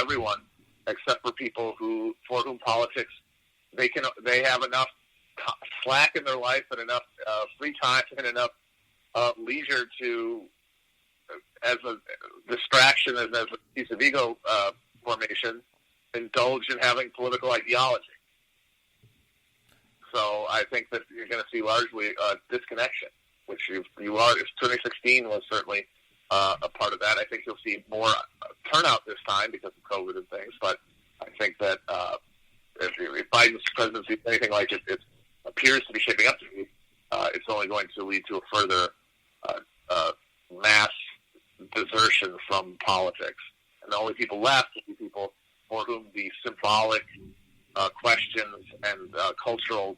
everyone except for people for whom politics they have enough slack in their life and enough free time and enough leisure to, as a distraction and as a piece of ego formation, indulge in having political ideology. So I think that you're going to see largely a disconnection, which you are. 2016 was certainly a part of that. I think you'll see more turnout this time because of COVID and things. But I think that if Biden's presidency is anything like it appears to be shaping up to be, it's only going to lead to a further mass desertion from politics. And the only people left will be people for whom the symbolic questions and cultural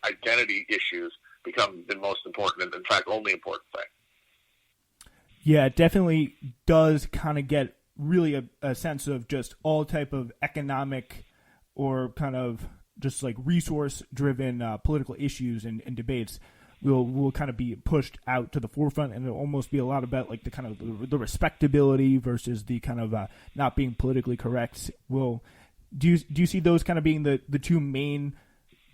identity issues become the most important and, in fact, only important thing. Yeah, it definitely does kind of get really a sense of just all type of economic or kind of just like resource-driven political issues and debates will kind of be pushed out to the forefront, and it'll almost be a lot about like the kind of the respectability versus the kind of not being politically correct. Do you see those kind of being the two main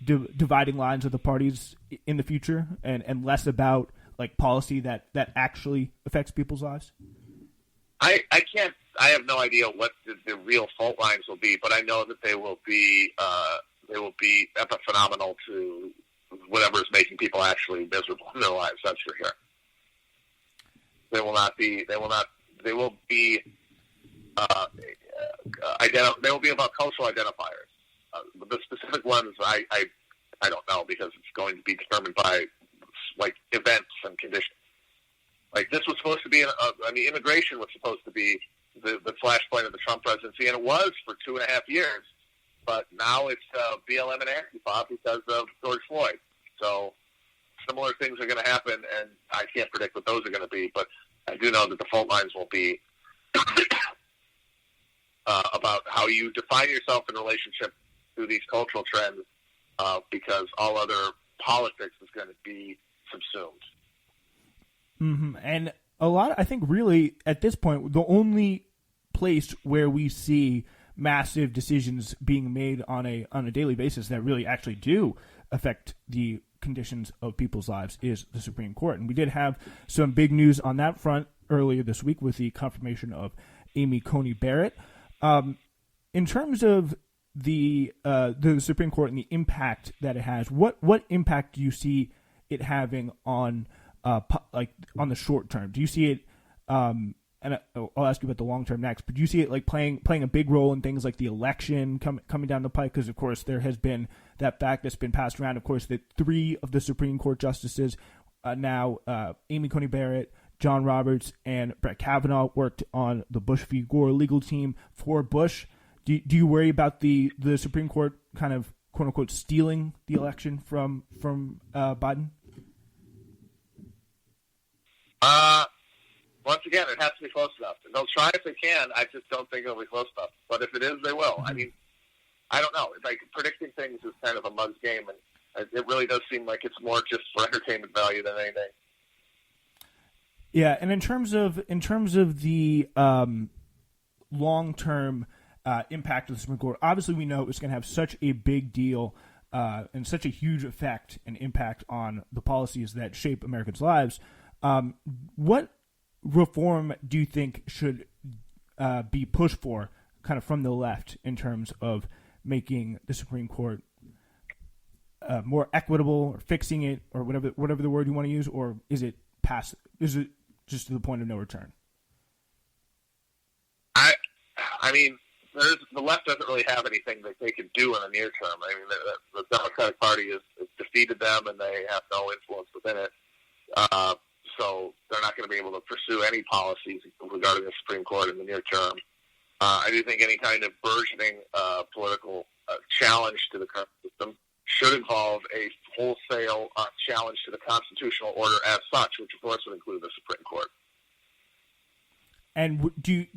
dividing lines of the parties in the future, and less about like policy that actually affects people's lives? I have no idea what the real fault lines will be, but I know that they will be epiphenomenal to whatever is making people actually miserable in their lives. That's for sure. They will be They will be about cultural identifiers. The specific ones I don't know, because it's going to be determined by like events and conditions. Like this was supposed to be, immigration was supposed to be the flashpoint of the Trump presidency, and it was for 2.5 years. But now it's BLM and Antifa because of George Floyd. So similar things are going to happen, and I can't predict what those are going to be. But I do know that the fault lines will be about how you define yourself in relationship to these cultural trends, because all other politics is going to be subsumed. Mm-hmm. And I think really at this point, the only place where we see massive decisions being made on a daily basis that really actually do affect the conditions of people's lives is the Supreme Court. And we did have some big news on that front earlier this week with the confirmation of Amy Coney Barrett. In terms of the Supreme Court and the impact that it has, what impact do you see it having on on the short term? Do you see it? And I'll ask you about the long term next. But do you see it like playing a big role in things like the election coming down the pike? Because of course there has been that fact that's been passed around. Of course, that 3 of the Supreme Court justices now, Amy Coney Barrett, John Roberts, and Brett Kavanaugh, worked on the Bush v. Gore legal team for Bush. Do you worry about the Supreme Court kind of quote unquote stealing the election from Biden? Once again, it has to be close enough. They'll try if they can. I just don't think it'll be close enough. But if it is, they will. I mean, I don't know. Like predicting things is kind of a mug's game, and it really does seem like it's more just for entertainment value than anything. Yeah, and in terms of the long-term impact of the Supreme Court, obviously we know it's going to have such a big deal and such a huge effect and impact on the policies that shape Americans' lives. What reform do you think should be pushed for, kind of from the left, in terms of making the Supreme Court more equitable, or fixing it, or whatever the word you want to use, or is it past? Is it just to the point of no return? I mean, the left doesn't really have anything that they can do in the near term. I mean, the Democratic Party has defeated them, and they have no influence within it. So they're not going to be able to pursue any policies regarding the Supreme Court in the near term. I do think any kind of burgeoning political challenge to the current system should involve a wholesale challenge to the constitutional order as such, which of course would include the Supreme Court. And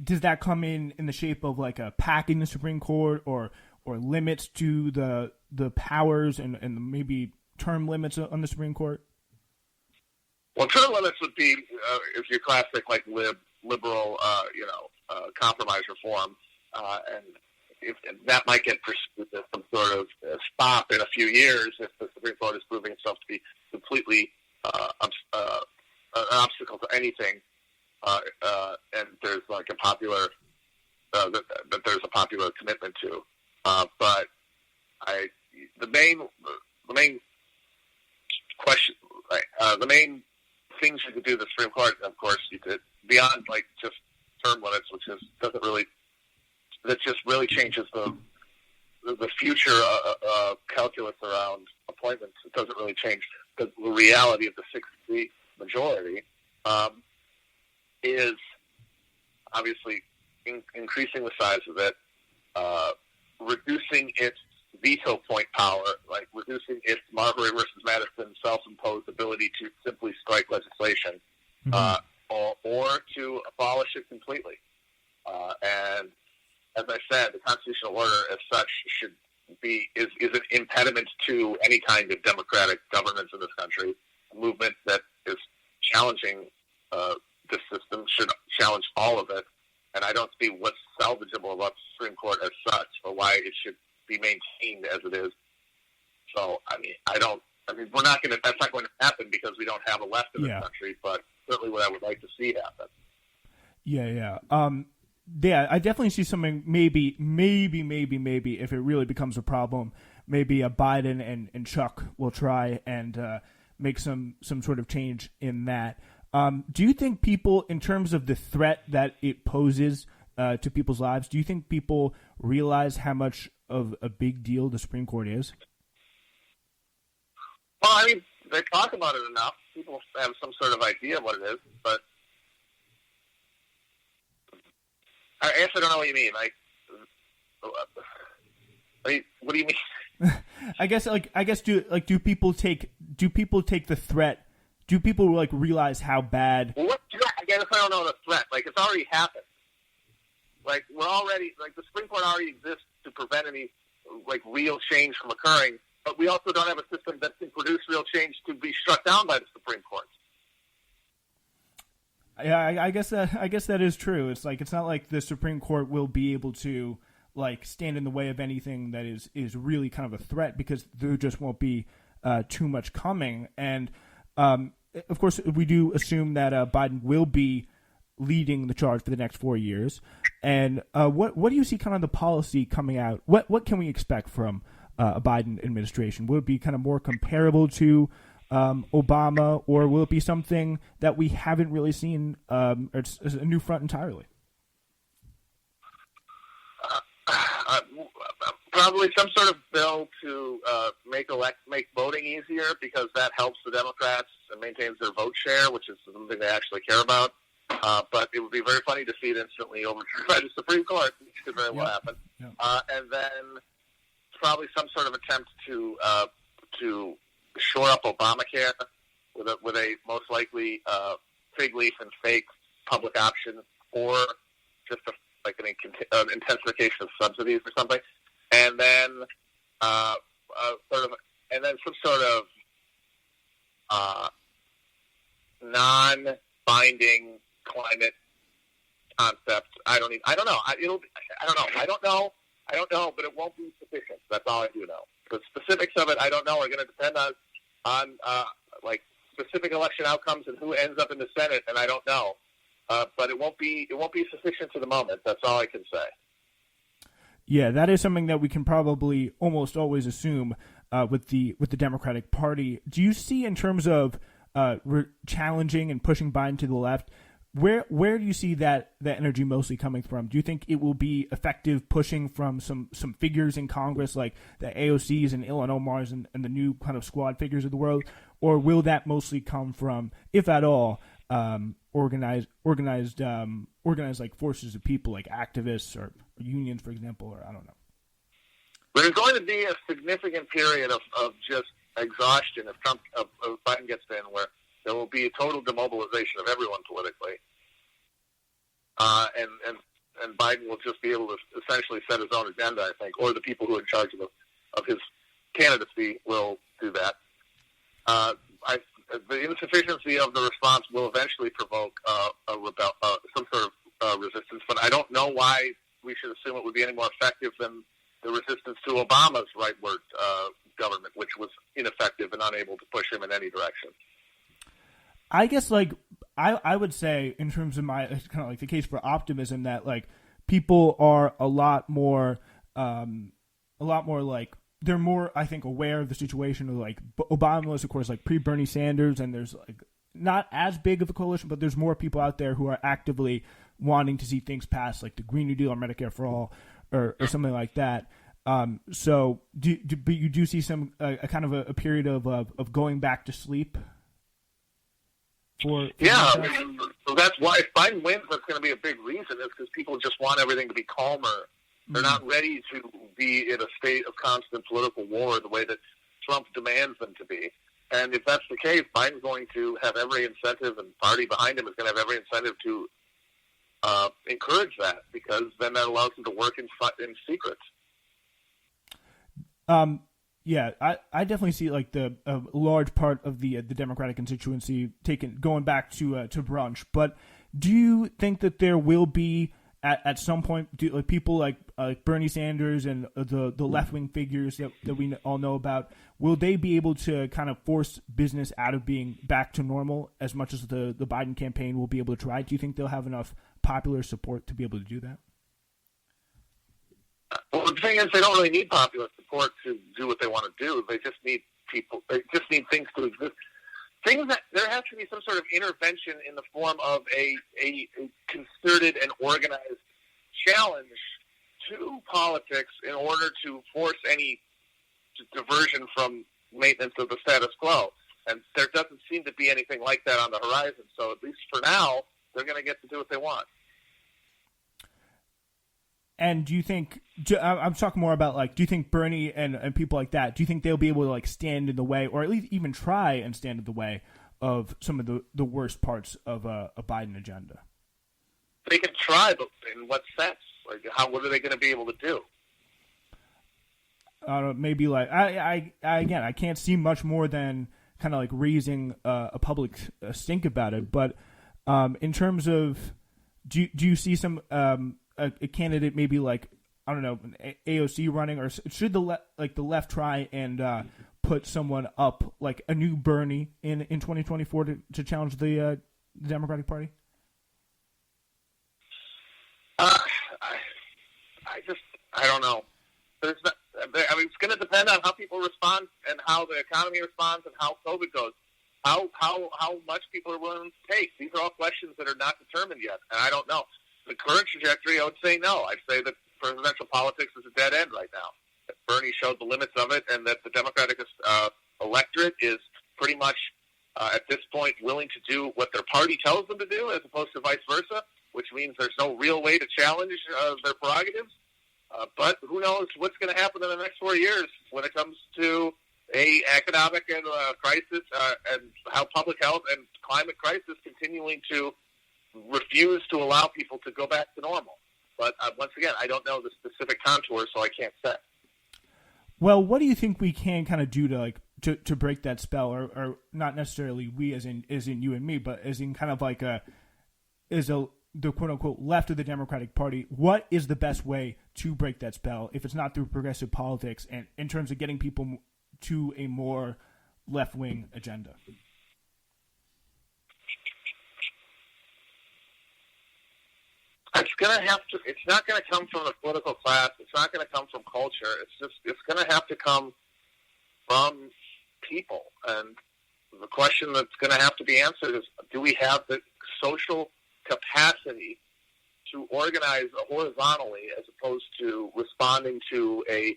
does that come in the shape of like a packing the Supreme Court, or limits to the powers and maybe term limits on the Supreme Court? Well, term limits would be if your classic like liberal compromise reform. and if that might get pursued as some sort of stop in a few years if the Supreme Court is proving itself to be completely an obstacle to anything, and there's like a popular that there's a popular commitment to. But the main question, the main things you could do the Supreme Court, of course, you could beyond like just term limits, which just really changes the future calculus around appointments. It doesn't really change the reality of the 6-3 majority. Is obviously increasing the size of it, reducing its veto point power, like reducing its Marbury versus Madison self-imposed ability to simply strike legislation, or to abolish it completely. And as I said, the constitutional order as such is an impediment to any kind of democratic governance in this country. A movement that is challenging this system should challenge all of it, and I don't see what's salvageable about the Supreme Court as such, or why it should be maintained as it is. So, we're not going to. That's not going to happen because we don't have a left in this country. But certainly, what I would like to see happen. Yeah. I definitely see something. Maybe, if it really becomes a problem, maybe Biden and Chuck will try and make some sort of change in that. Do you think people, in terms of the threat that it poses to people's lives, do you think people realize how much of a big deal the Supreme Court is? Well, they talk about it enough. People have some sort of idea of what it is, but I guess I don't know what you mean. What do you mean? I guess do people take the threat? Do people realize how bad? Well, I guess I don't know the threat. It's already happened. We're already the Supreme Court already exists to prevent any real change from occurring, but we also don't have a system that can produce real change to be struck down by the Supreme Court. Yeah, I guess that is true. It's not like the Supreme Court will be able to stand in the way of anything that is really kind of a threat, because there just won't be too much coming. And of course, we do assume that Biden will be leading the charge for the next 4 years. And what do you see kind of the policy coming out? What can we expect from a Biden administration? Will it be kind of more comparable to Obama, or will it be something that we haven't really seen? It's a new front entirely. Probably some sort of bill to make voting easier, because that helps the Democrats and maintains their vote share, which is something they actually care about. But it would be very funny to see it instantly overturned by the Supreme Court, which could very well happen. Yeah. And then probably some sort of attempt to shore up Obamacare with a most likely fig leaf and fake public option, or just an intensification of subsidies or something, and then some sort of non-binding climate concept. I don't know, but it won't be sufficient. That's all I do know. The specifics of it, I don't know, are going to depend on specific election outcomes and who ends up in the Senate, and I don't know. But it won't be sufficient to the moment. That's all I can say. Yeah, that is something that we can probably almost always assume with the Democratic Party. Do you see, in terms of challenging and pushing Biden to the left, where do you see that energy mostly coming from? Do you think it will be effective pushing from some figures in Congress, like the AOCs and Ilhan Omars and the new kind of squad figures of the world, or will that mostly come from, if at all, organized forces of people, like activists or unions, for example, or I don't know? There's going to be a significant period of just exhaustion if Biden gets in, where there will be a total demobilization of everyone politically, and Biden will just be able to essentially set his own agenda, I think, or the people who are in charge of his candidacy will do that. The insufficiency of the response will eventually provoke some sort of resistance, but I don't know why we should assume it would be any more effective than the resistance to Obama's rightward government, which was ineffective and unable to push him in any direction. I guess, like, I would say, in terms of my kind of like the case for optimism, that like people are a lot more like they're more, I think, aware of the situation. Like Obama was, of course, like pre-Bernie Sanders, and there's like not as big of a coalition, but there's more people out there who are actively wanting to see things pass, like the Green New Deal or Medicare for All, or something like that. So, but you do see some a kind of a period of going back to sleep. So that's why if Biden wins, that's going to be a big reason. Is because people just want everything to be calmer. They're not ready to be in a state of constant political war the way that Trump demands them to be. And if that's the case, Biden's going to have every incentive, and the party behind him is going to have every incentive to encourage that, because then that allows him to work in secret. Yeah, I definitely see like a large part of the Democratic constituency going back to brunch. But do you think that there will be at some point people like Bernie Sanders and the left wing figures that we all know about, will they be able to kind of force business out of being back to normal as much as the Biden campaign will be able to try? Do you think they'll have enough popular support to be able to do that? Well, the thing is, they don't really need popular support to do what they want to do. They just need people. They just need things to exist. Things that there has to be some sort of intervention in the form of a concerted and organized challenge to politics in order to force any diversion from maintenance of the status quo. And there doesn't seem to be anything like that on the horizon. So at least for now, they're going to get to do what they want. And do you think, I'm talking more about like, do you think Bernie and people like that, do you think they'll be able to like stand in the way, or at least even try and stand in the way of some of the worst parts of a Biden agenda? They can try, but in what sense? Like, what are they going to be able to do? Maybe like, I can't see much more than kind of like raising a public stink about it. But in terms of, do you see some a candidate maybe like, I don't know, an AOC running, or should the left try and put someone up like a new Bernie in 2024 to challenge the Democratic Party? I don't know. It's going to depend on how people respond and how the economy responds and how COVID goes. How much people are willing to take. These are all questions that are not determined yet, and I don't know. The current trajectory, I would say no. I'd say that presidential politics is a dead end right now. That Bernie showed the limits of it, and that the Democratic electorate is pretty much, at this point, willing to do what their party tells them to do, as opposed to vice versa, which means there's no real way to challenge their prerogatives. But who knows what's going to happen in the next 4 years when it comes to a economic and crisis, and how public health and climate crisis continuing to refuse to allow people to go back to normal. But once again, I don't know the specific contours, so I can't say. Well, what do you think we can kind of do to break that spell, or not necessarily we as in you and me, but as in kind of like the quote unquote left of the Democratic Party? What is the best way to break that spell if it's not through progressive politics, and in terms of getting people to a more left wing agenda? It's not going to come from the political class. It's not going to come from culture. It's going to have to come from people. And the question that's going to have to be answered is, do we have the social capacity to organize horizontally as opposed to responding to a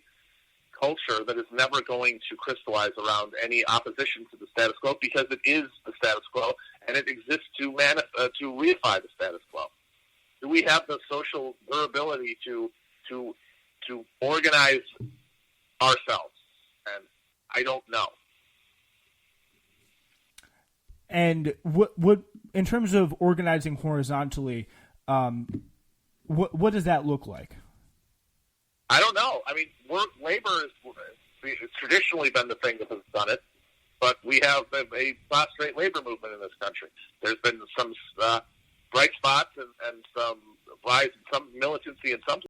culture that is never going to crystallize around any opposition to the status quo, because it is the status quo and it exists to reify the status quo? Do we have the social durability to organize ourselves? And I don't know. And what in terms of organizing horizontally, what does that look like? I don't know. I mean, labor has traditionally been the thing that has done it, but we have a prostrate labor movement in this country. There's been some bright spots and some rise in some militancy in some